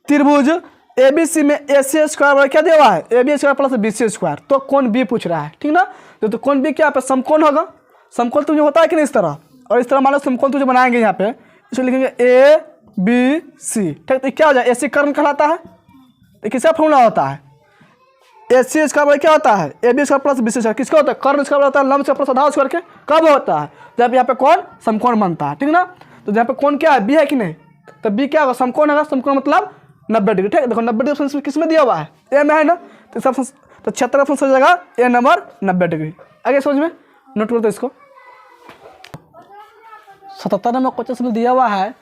त्रिभुज ABC में AC स्क्वायर क्या दिया हुआ है AB square plus BC square, तो कौन बी पूछ रहा है, ठीक ना। तो कौन बी क्या पे समकोण होगा, समकोण तुझे होता है कि नहीं इस तरह, और इस तरह मान लो समकोण तुझे बनाएंगे यहाँ पे इसको लिखेंगे ABC, ठीक। तो क्या हो जाए AC कर्म कहलाता है, तो किसका फॉर्मूला होता है AC स्क्वायर क्या होता है, AB square plus BC square किसका होता है, कर्ण स्क्वायर होता है, लंब स्क्वायर प्लस आधार स्क्वायर के कब होता है, जब यहाँ पे कौन समकोण बनता है, ठीक ना। तो यहाँ पे कौन क्या है, B है कि नहीं, तो B क्या होगा, समकोण होगा, समकोण मतलब 90 डिग्री, ठीक है। देखो 90 डिग्री ऑप्शन किस में दिया हुआ है, ए में है ना, तो इस ऑप्शन तो 76 ऑप्शन हो जाएगा ए नंबर 90 डिग्री। आगे समझ में नोट करो तो इसको 77 नंबर क्वेश्चन में दिया हुआ है,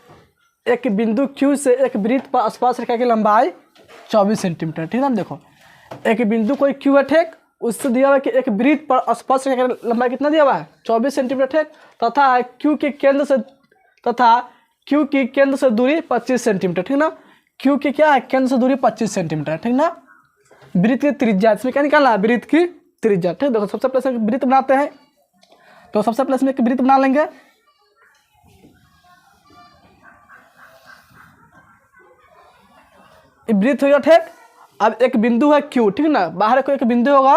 एक बिंदु Q से एक वृत्त पर स्पर्श रेखा की लंबाई 24 सेंटीमीटर, ठीक है ना। देखो एक बिंदु कोई Q है, ठीक, उससे दिया हुआ है कि एक वृत्त पर स्पर्श रेखा की लंबाई कितना दिया हुआ है 24 सेंटीमीटर, ठीक, तथा Q के केंद्र से दूरी 25 सेंटीमीटर, ठीक ना। Q की क्या है, केंद्र से दूरी 25 सेंटीमीटर, ठीक ना। वृत्त की त्रिज्या, इसमें क्या निकालना है, वृत्त की त्रिज्या, ठीक। देखो सबसे पहले वृत्त बनाते हैं, तो सबसे पहले इसमें एक वृत्त बना लेंगे। वृत्त हो गया, ठीक। अब एक बिंदु है Q, ठीक ना, बाहर कोई एक बिंदु होगा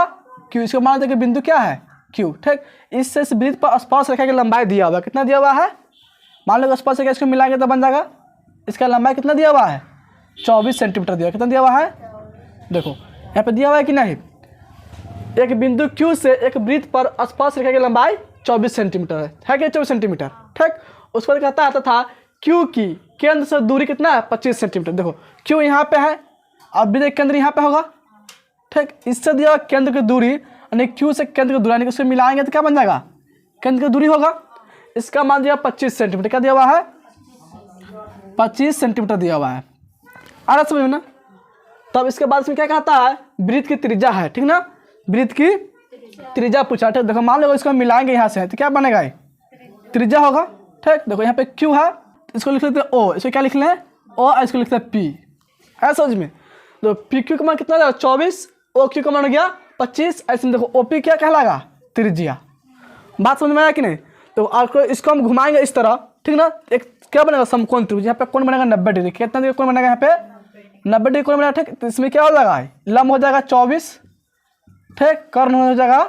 Q, इसको मान लेते बिंदु क्या है Q, ठीक। इससे इस वृत्त पर स्पर्श रेखा की लंबाई दिया हुआ है, कितना दिया हुआ है, मान लो स्पर्श रेखा इसको मिलाएंगे तो बन जाएगा, इसका लंबाई कितना दिया हुआ है 24 सेंटीमीटर दिया, कितना दिया हुआ है, देखो यहाँ पे दिया हुआ है कि नहीं, एक बिंदु Q से एक वृत्त पर स्पर्श रेखा की लंबाई 24 सेंटीमीटर है कि 24 सेंटीमीटर, ठीक। उस पर कहता आता था Q की केंद्र से दूरी कितना है 25 सेंटीमीटर। देखो Q यहाँ पे है और वृत्त केंद्र यहाँ पे होगा, ठीक। इससे दिया हुआ केंद्र की दूरी यानी Q से केंद्र की दूरी यानी कि उससे मिलाएंगे तो क्या बन जाएगा, केंद्र की दूरी होगा, इसका मान दिया 25 सेंटीमीटर, क्या दिया हुआ है 25 सेंटीमीटर दिया हुआ है, आ रहा समझ में ना। तब इसके बाद इसमें क्या कहता है, वृत्त की त्रिज्या है, ठीक ना, वृत्त की त्रिज्या पूछा, ठीक। देखो मान लो इसको मिलाएंगे यहाँ से तो क्या बनेगा, त्रिज्या होगा, ठीक। देखो यहाँ पे Q है, इसको लिख लेते हैं O, इसको क्या लिख लें O, इसको लिखते हैं P, है समझ में। तो PQ का मान कितना जाएगा 24, OQ का मान हो गया 25, ऐसे में देखो OP क्या कहलाएगा, त्रिज्या। बात समझ में आया कि नहीं। तो आपको इसको हम घुमाएंगे इस तरह, ठीक ना, एक क्या बनेगा समकोण त्रिभुज, यहाँ पे कौन बनेगा 90 डिग्री, कितना डिग्री कौन बनेगा यहाँ पे 90 डिग्री कौन बनेगा, ठीक। तो इसमें क्या हो जाएगा, लंब हो जाएगा 24, ठीक, कर्ण हो जाएगा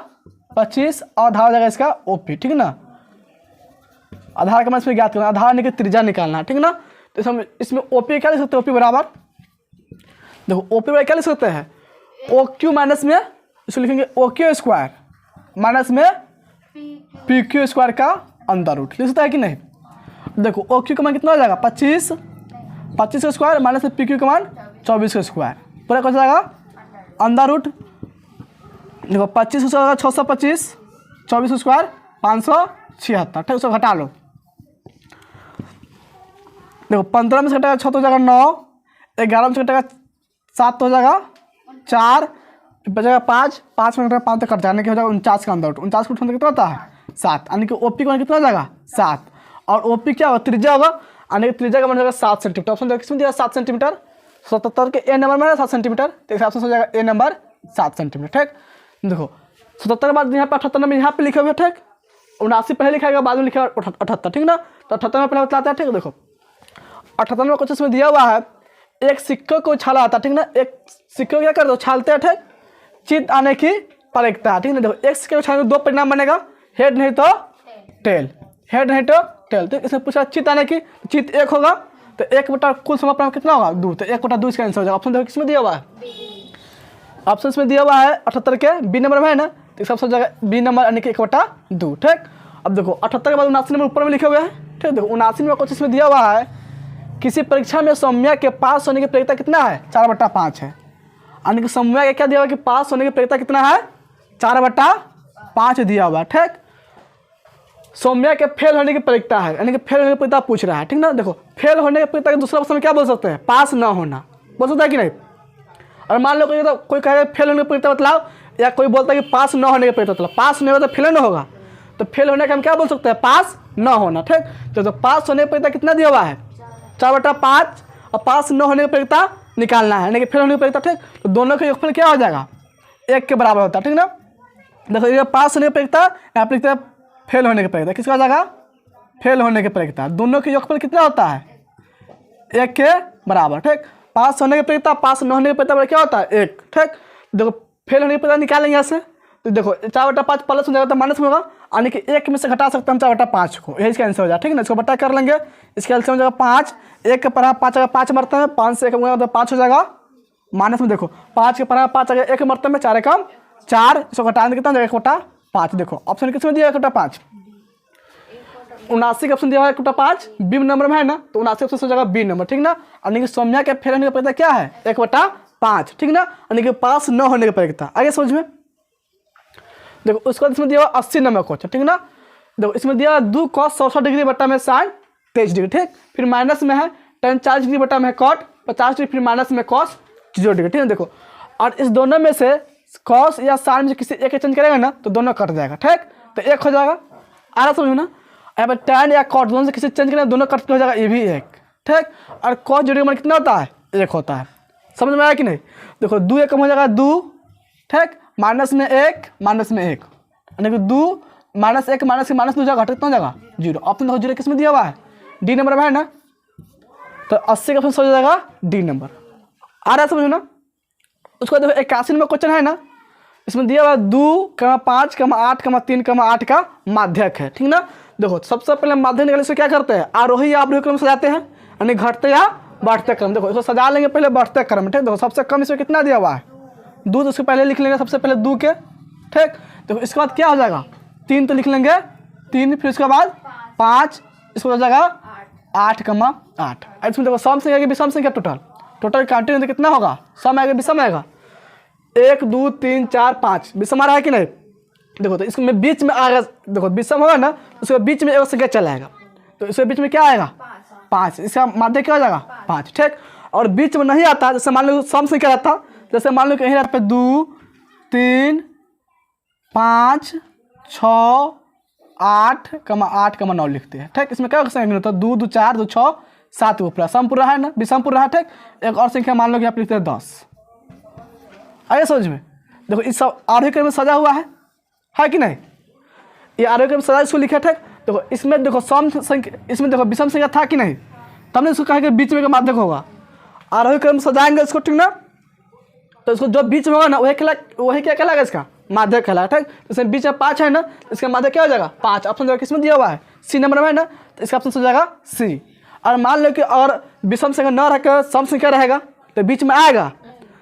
25 और आधार हो जाएगा इसका OP, ठीक ना। आधार का मान इसमें ज्ञात करना, आधार निकल त्रिज्या निकालना, ठीक ना। तो इसमें OP क्या लिख सकते हैं, OP बराबर, देखो OP बराबर क्या लिख सकते हैं, OQ माइनस में इसको लिखेंगे OQ स्क्वायर माइनस में PQ स्क्वायर का अंदर रूट, लिख सकता है कि नहीं। देखो OQ का मान कितना हो जाएगा 25 का स्क्वायर माइनस में PQ का मान 24 का स्क्वायर, पूरा कैसे जाएगा अंदर रूट। देखो 25 का होगा 625, 24 का स्क्वायर 576, ठीक, उसको घटा लो। देखो 15 में से घटेगा 6 तो हो जाएगा 9, 11 में से घटेगा 7 तो हो जाएगा 4, बचेगा 5 में घटेगा 5 तक कट जाने के हो जाएगा 49 का अंदर, 49 को कितना होता है 7, यानी कि OP का कितना हो जाएगा 7, और OP क्या होगा त्रिज्या होगा, यानी कि त्रिज्या का मान जाएगा 7 सेंटीमीटर। ऑप्शन किसमें दिया 7 सेंटीमीटर, 77 के ए नंबर में है 7 सेंटीमीटर, तो इस ऑप्शन हो जाएगा ए नंबर 7 सेंटीमीटर, ठीक। देखो 77 के बाद यहाँ पे 78 नंबर यहाँ पे लिखे हुए, ठीक, 79 पहले लिखा गया बाद में लिखा 78, ठीक ना। तो 78 में पहले बतलाते हैं, ठीक। देखो 78 में कुछ इसमें दिया हुआ है, एक सिक्के को उछाला आता है, ठीक ना, एक सिक्के को क्या करते हो उछालते हैं, ठीक, चित आने की प्रयोगता, ठीक ना। देखो एक सिक्के को उछालने 2 परिणाम बनेगा, हेड नहीं तो टेल, हेड नहीं तो टेल, तो इसमें पूछा चित आने की, चित 1 होगा, तो 1 बटा कुल समापन कितना होगा 2, तो 1 बटा 2 इसका आंसर हो जाएगा। ऑप्शन देखो किसमें दिया हुआ है, ऑप्शन में दिया हुआ है 78 के बी नंबर में है ना, तो इसका ऑप्शन जाएगा बी नंबर यानी कि 1 बटा 2, ठीक। अब देखो 78 के बाद 79 नंबर ऊपर में लिखे हुए हैं, ठीक। देखो 79 में कुछ इसमें दिया हुआ है, किसी परीक्षा में सौम्या के पास होने की प्रयोज्यता कितना है 4/5 है, यानी कि सौम्या के क्या दिया हुआ है कि पास होने की प्रयोज्यता कितना है 4/5 दिया हुआ है, ठीक। सौम्या के फेल होने की प्रयोज्यता है, यानी कि फेल होने की प्रयोज्यता पूछ रहा है, ठीक ना। देखो फेल होने की प्रयोज्यता के दूसरा ऑप्शन में क्या बोल सकते हैं, पास ना होना, बोल सकता है कि नहीं। और मान लो कोई कहे फेल होने की प्रयोज्यता बतलाओ, या कोई बोलता है कि पास न होने की प्रयोज्यता बतलाओ, पास नहीं होगा तो फेल ना होगा, तो फेल होने का हम क्या बोल सकते हैं पास ना होना, ठीक। तो पास होने की प्रयोज्यता कितना दिया हुआ है 4/5, और पास न होने की प्रयोज्यता निकालना है, यानी कि फेल होने की प्रयोज्यता, ठीक। तो दोनों का योगफल क्या हो जाएगा 1 के बराबर होता है, ठीक ना। देखो ये पास होने की प्रयोज्यता, यहाँ पर लिखते हैं फेल होने की प्रयोज्यता, किसका हो जाएगा फेल होने की प्रयोज्यता, दोनों के योगफल कितना होता है 1 के बराबर, ठीक। पास होने की प्रयोज्यता पास न होने की प्रयोज्यता क्या होता है 1, ठीक। देखो फेल होने की प्रयोज्यता निकालेंगे यहाँ से, तो देखो 4/5 प्लस हो जाएगा तो माइनस में होगा, यानी कि 1 में से घटा सकते हैं हम 4/5 को, यही इसका आंसर हो जाएगा, ठीक है ना। इसको बटा कर लेंगे, इसका आंसर हो जाएगा 5, 1 के पढ़ा 5 अगर 5 मरते हैं 5 से 1 5 हो जाएगा माइनस में देखो 5 के पर 5 आ गया, एक मरतब में 4 कम 4, इसको घटाने कितना जाएगा 1 बटा 5। देखो ऑप्शन किसमें दिया 1 बटा 5, 79 का ऑप्शन दिया हुआ 1 बटा 5 बी नंबर में है ना, तो 79 ऑप्शन हो जाएगा बी नंबर, ठीक ना। यानी कि सौम्या के फेल होने का परिकता क्या है 1 बटा 5, ठीक ना, यानी कि पास न होने का परिकता। आगे समझ में देखो उसके बाद इसमें दिया हुआ 80 नंबर क्वेश्चन, ठीक ना। देखो इसमें दिया 2 cos 60 डिग्री बटा में साइन 23 डिग्री, ठीक। फिर माइनस में है tan 40 डिग्री बटा में कॉट 50 डिग्री, फिर माइनस में cos 0 डिग्री, ठीक है। देखो और इस दोनों में से cos या साइन में किसी एक चेंज करेगा ना तो दोनों कट जाएगा, ठीक, तो 1 हो जाएगा। आ रहा समझो ना। यहाँ पर tan या cot दोनों से किसी चेंज करेगा दोनों कट हो जाएगा, ये भी 1, ठीक। और cos 0 डिग्री कितना होता है 1 होता है, समझ में आया कि नहीं। देखो 2 1 कम हो जाएगा 2, ठीक, माइनस में 1 माइनस में 1, यानी कि 2 माइनस 1 माइनस माइनस 2 जाएगा, कितना हो जाएगा 0। ऑप्शन देखो 0 किस में दिया हुआ है डी नंबर में है ना, तो 80 का ऑप्शन हो जाएगा डी नंबर। आ रहा है समझो ना। उसको देखो 81 नंबर क्वेश्चन है ना, इसमें दिया हुआ 2, 5, 8, 3, 8 का माध्यक है, ठीक ना। देखो सबसे पहले माध्यक निकालने से क्या करते हैं आरोही या अवरोही क्रम सजाते हैं, यानी घटते या बढ़ते क्रम। देखो इसको सजा लेंगे पहले बढ़ते क्रम, ठीक। देखो सबसे कम इसमें कितना दिया हुआ है 2, तो उसके पहले लिख लेंगे सबसे पहले 2 के, ठीक। देखो इसके बाद क्या हो जाएगा 3 तो लिख लेंगे 3, फिर उसके बाद 5, इसको हो जाएगा 8, 8। इसमें देखो सम संख्या की विषम संख्या टोटल काउंटिंग कितना होगा, सम आएगा विषम आएगा 1 2 3 4 5, विषम आ रहा है कि नहीं। देखो तो इसमें बीच में आएगा, देखो विषम होगा ना उसके बीच में एक संख्या चला आएगा, तो इसके बीच में क्या आएगा 5, इसका माध्य क्या हो जाएगा 5, ठीक। और बीच में नहीं आता, जैसे मान लो सम संख्या रहता, जैसे मान लो कहीं रहता है 2 3 5 6 8, 8, 9 लिखते हैं, ठीक। इसमें क्या संख्या होता है 2 2 4 2 6 7 पूरा सम पूरा है ना, विषम पूरा है, ठीक। एक और संख्या मान लो कि आप लिखते हैं 10। आइए समझ में। देखो इस सब आरोही क्रम में सजा हुआ है कि नहीं, ये आरोही क्रम में सजा इसको लिखा, ठीक। देखो इसमें देखो सम संख्या, इसमें देखो विषम संख्या था कि नहीं, तब ने इसको कहा कि बीच में का माध्यक होगा, आरोही क्रम में सजाएंगे इसको, ठीक ना। तो इसको जो बीच में होगा ना वही क्या कहलाएगा इसका माध्यक कहलाएगा, ठीक। जैसे बीच में 5 है ना, इसका माध्यक क्या हो जाएगा 5। ऑप्शन किसमें दिया हुआ है सी नंबर में है ना, तो इसका ऑप्शन हो जाएगा सी। और मान लो कि और विषम संख्या न रहकर सम संख्या रहेगा तो बीच में आएगा।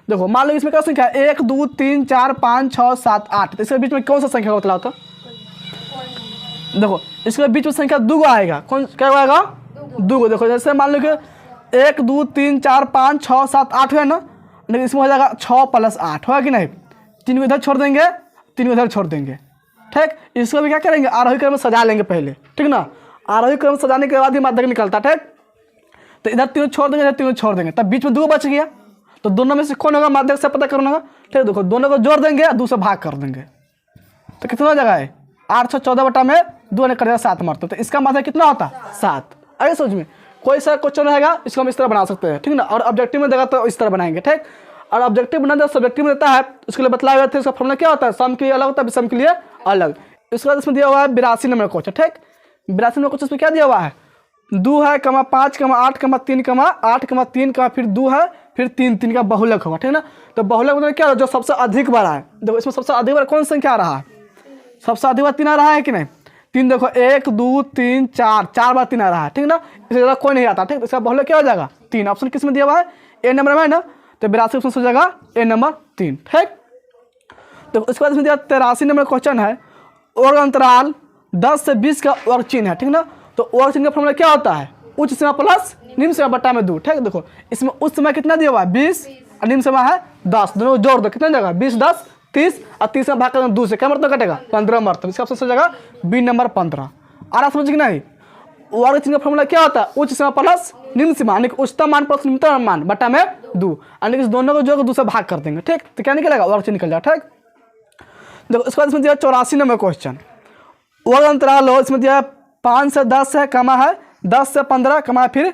देखो मान लो इसमें क्या संख्या 1 2 3 4 5 6 7 8, तो इसके बीच में कौन सा संख्या का बतलाओ तो। देखो इसके बीच में संख्या 2 आएगा, कौन क्या आएगा 2। देखो जैसे मान लो कि 1 2 3 4 5 6 7 8 है ना, लेकिन इसमें हो जाएगा 6 + 8 होगा कि नहीं, 3 को इधर छोड़ देंगे 3 को इधर छोड़ देंगे, ठीक। इसको भी क्या करेंगे आरोही क्रम में सजा लेंगे पहले, ठीक ना। आरोही क्रम सजाने के बाद ही माध्यक निकलता, ठीक। तो इधर 3 छोड़ देंगे, इधर 3 छोड़ देंगे, तब बीच में 2 बच गया, तो दोनों में से कौन होगा माध्यक से पता करना होगा, ठीक। देखो दोनों को जोड़ देंगे 2 से भाग कर देंगे, तो कितना हो जाएगा 8 6 14 बटा में 2 ने कर 7 मारते, तो इसका माध्यक कितना होता 7। आगे सोच में कोई सा क्वेश्चन रहेगा इसको हम इस तरह बना सकते हैं, ठीक ना। और ऑब्जेक्टिव में देगा तो इस तरह बनाएंगे, ठीक। और ऑब्जेक्टिव बना सब्जेक्टिव में देता है उसके लिए बतलाया गया था, इसका फॉर्मूला क्या होता है सम के लिए अलग होता है विषम के लिए अलग। इसके बाद इसमें दिया हुआ है 82 नंबर क्वेश्चन, ठीक। 82 नंबर क्वेश्चन इसमें क्या दिया हुआ है 2 है 5 8 3 8 3 फिर 2 है फिर 3 का बहुलक होगा, ठीक ना। तो बहुलक मतलब क्या जो सबसे अधिक बार है। देखो इसमें सबसे अधिक बार कौन संख्या आ रहा है, सबसे अधिक बार 3 आ रहा है कि नहीं, 3 देखो 1 2 3 4 बार 3 आ रहा है, ठीक ना। इससे ज़्यादा कोई नहीं आता, ठीक। इसका बहुलक क्या हो जाएगा 3। ऑप्शन किस में दिया हुआ है ए नंबर में है ना, तो 82 ऑप्शन हो जाएगा ए नंबर 3, ठीक। तो उसके बाद इसमें दिया 83 नंबर क्वेश्चन है, वर्ग अंतराल 10 से 20 का वर्ग चिन्ह है, ठीक ना। तो वर्ग चिन्ह का फॉर्मूला क्या होता है उच्च सीमा प्लस निम्न सीमा बटा में 2, ठीक। देखो इसमें उच्च सीमा कितना दिया हुआ है 20 और निम्न सीमा है 10, दोनों जोड़ दो कितना जाएगा 20 10 30 और 30 में भाग कर 2 से क्या मतलब कटेगा 15 मतलब, इसका ऑप्शन हो जाएगा बी नंबर 15। आ रहा समझ कि नहीं। वर्ग चिन्ह का फॉर्मूला क्या होता है उच्च सीमा प्लस निम्न सीमा, यानी उच्चतम मान प्लस निम्नतम मान बटा में 2, यानी कि दोनों को जो 2 से भाग कर देंगे, ठीक। तो क्या निकलेगा वर्ग चिन्ह निकल जाएगा, ठीक। देखो इसके बाद इसमें दिया 84 नंबर क्वेश्चन, वर्ग अंतराल हो इसमें दिया 5 से 10 है कमा है 10 से 15 कमा है, फिर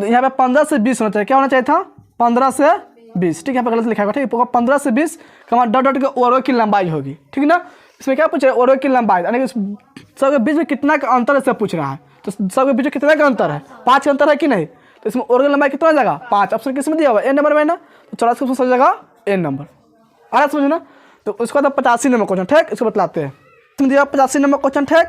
यहाँ पे 15 से 20 होना चाहिए, क्या होना चाहिए था 15 से 20, ठीक है। यहाँ पे गलत लिखा हुआ, ठीक है। 15 से 20 कमा डॉट डॉट के वर्ग की लंबाई होगी, ठीक ना। इसमें क्या पूछ रहा है वर्ग की लंबाई, यानी कि सबके बीच में कितना का अंतर है सब पूछ रहा है, तो सबके बीच में कितना का अंतर है 5 का अंतर है कि नहीं, तो इसमें वर्ग लंबाई कितना हो जाएगा 5। ऑप्शन किस में दिया हुआ ए नंबर में ना, तो 84 ऑप्शन हो जाएगा ए नंबर। आ रहा समझो ना। तो उसके बाद 85 नंबर क्वेश्चन, ठीक, इसको बतलाते हैं। इसमें दिया 85 नंबर क्वेश्चन, ठीक।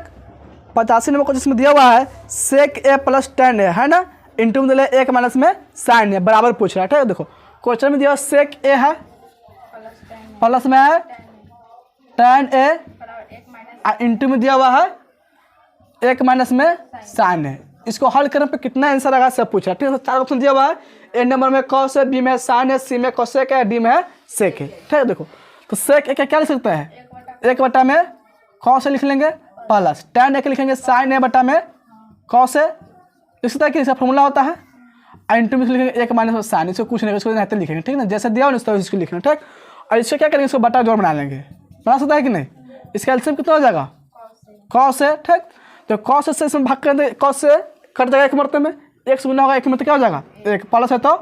85 नंबर क्वेश्चन इसमें दिया हुआ है सेक ए प्लस tan है ना, इंटू में दिया एक माइनस में साइन ए बराबर पूछ रहा है। ठीक है, देखो क्वेश्चन में दिया सेक ए है प्लस में है tan ए इंटू में दिया हुआ है एक माइनस में साइन है। इसको हल करने पे कितना आंसर आएगा सब पूछ रहा है। ठीक है, 4 ऑप्शन दिया हुआ है। ए नंबर में कॉस है, बी में साइन है, सी में कोसेक है, डी में है सेक है। ठीक है, देखो तो सेक ए क्या लिख सकते हैं 1 में कॉस लिख लेंगे प्लस tan ए लिखेंगे साइन ए बटा में कॉस है। इसी तरह की इसका फॉर्मूला होता है। इंटू में लिखेंगे एक माइनस में साइन, इसको कुछ नहीं इसको नहीं लिखेंगे। ठीक है ना, जैसे दिया हो ना इसको लिखना। ठीक, और इसको क्या करेंगे इसको बटा जोड़ बना लेंगे। बना सकता है कि नहीं। इसका एलसीएम कितना हो जाएगा कॉस है। ठीक, तो कॉस से इसमें भाग कर कॉस से कट जाएगा एक मरते में, एक से गुना होगा एक में तो क्या हो जाएगा एक प्लस है तो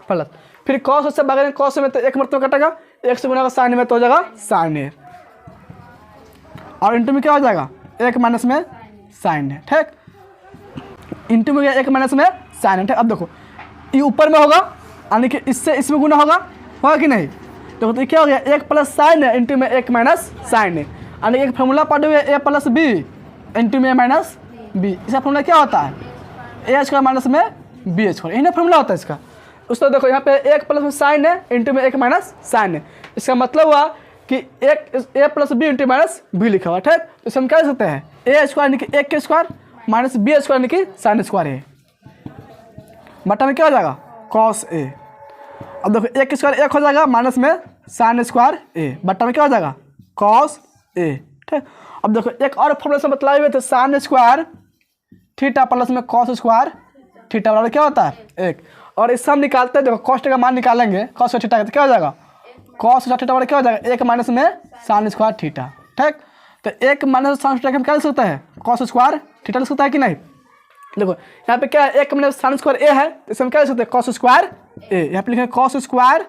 प्लस, फिर कॉस से भागेंगे कॉस में तो एक मरते में कटेगा, एक से गुना होगा साइन में तो हो जाएगा साइन है, और इंटू में क्या हो जाएगा एक माइनस में साइन है। ठीक, इंटू में गया एक माइनस में साइन है। ठीक, अब देखो ये ऊपर में होगा यानी कि इससे इसमें गुना होगा कि नहीं। देखो तो क्या हो गया एक प्लस साइन है इंटू में एक माइनस साइन है, यानी एक फॉर्मूला पढ़े हुए ए प्लस बी इंटू में माइनस बी। इसका फॉर्मूला क्या होता है ए स्क्वायर माइनस में बी स्क्वायर, यही फॉर्मूला होता है इसका। उसको देखो यहाँ पे एक प्लस में साइन है इंटू में एक माइनस साइन है। इसका मतलब हुआ कि एक A plus B into minus B लिखा हुआ। ठीक, तो इसे हम क्या सकते हैं ए स्क्वायर यानी कि एक के स्क्वायर माइनस बी स्क्वायर यानी कि साइन स्क्वायर है बटा में क्या हो जाएगा कॉस ए। अब देखो एक स्क्वायर एक हो जाएगा माइनस में साइन स्क्वायर ए बटा में क्या हो जाएगा कॉस ए। ठीक, अब देखो एक और फॉर्मूला से बतलाए हुए थे साइन स्क्वायर थीटा प्लस में कॉस स्क्वायर थीटा बराबर क्या होता है एक, और इससे हम निकालते हैं देखो कॉस्ट का मान निकालेंगे कॉस थीटा तो क्या हो जाएगा कॉस थीटा बराबर क्या हो जाएगा एक माइनस में साइन स्क्वायर थीटा। ठीक, तो एक माइनस साइन थीटा हम क्या लिख सकते हैं कॉस स्क्वायर थीटा लिख सकता है कि नहीं। देखो यहाँ पे क्या है एक माइनस साइन स्क्वायर ए है, इसे हम क्या लिख सकते हैं कॉस स्क्वायर ए। यहाँ पे लिखेंगे कॉस स्क्वायर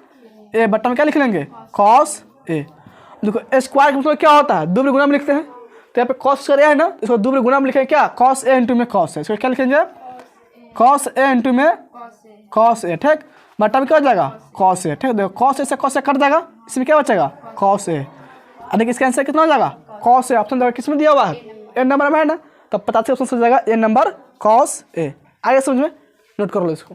ए बट्टा में क्या लिख लेंगे कॉस ए। देखो ए स्क्वायर का मतलब क्या होता है दोहरे गुणा में लिखते हैं, तो यहाँ पे कॉस स्क्वायर ए है ना, इसको दोहरे गुणा में लिखेंगे क्या कॉस ए इंटू में कॉस ए। इसको क्या लिखेंगे कॉस ए इंटू में कॉस ए। ठीक, बट्टा में क्या हो जाएगा कॉस ए। ठीक, देखो कॉस ए से कॉस ए कट जाएगा, इसमें क्या बचेगा कॉस ए। देखिए इसका आंसर कितना हो जाएगा कॉस ए। ऑप्शन किस में दिया हुआ है ए नंबर में है ना, तब 50 ऑप्शन से जाएगा ए नंबर कॉस ए। आगे समझ में नोट कर लो इसको।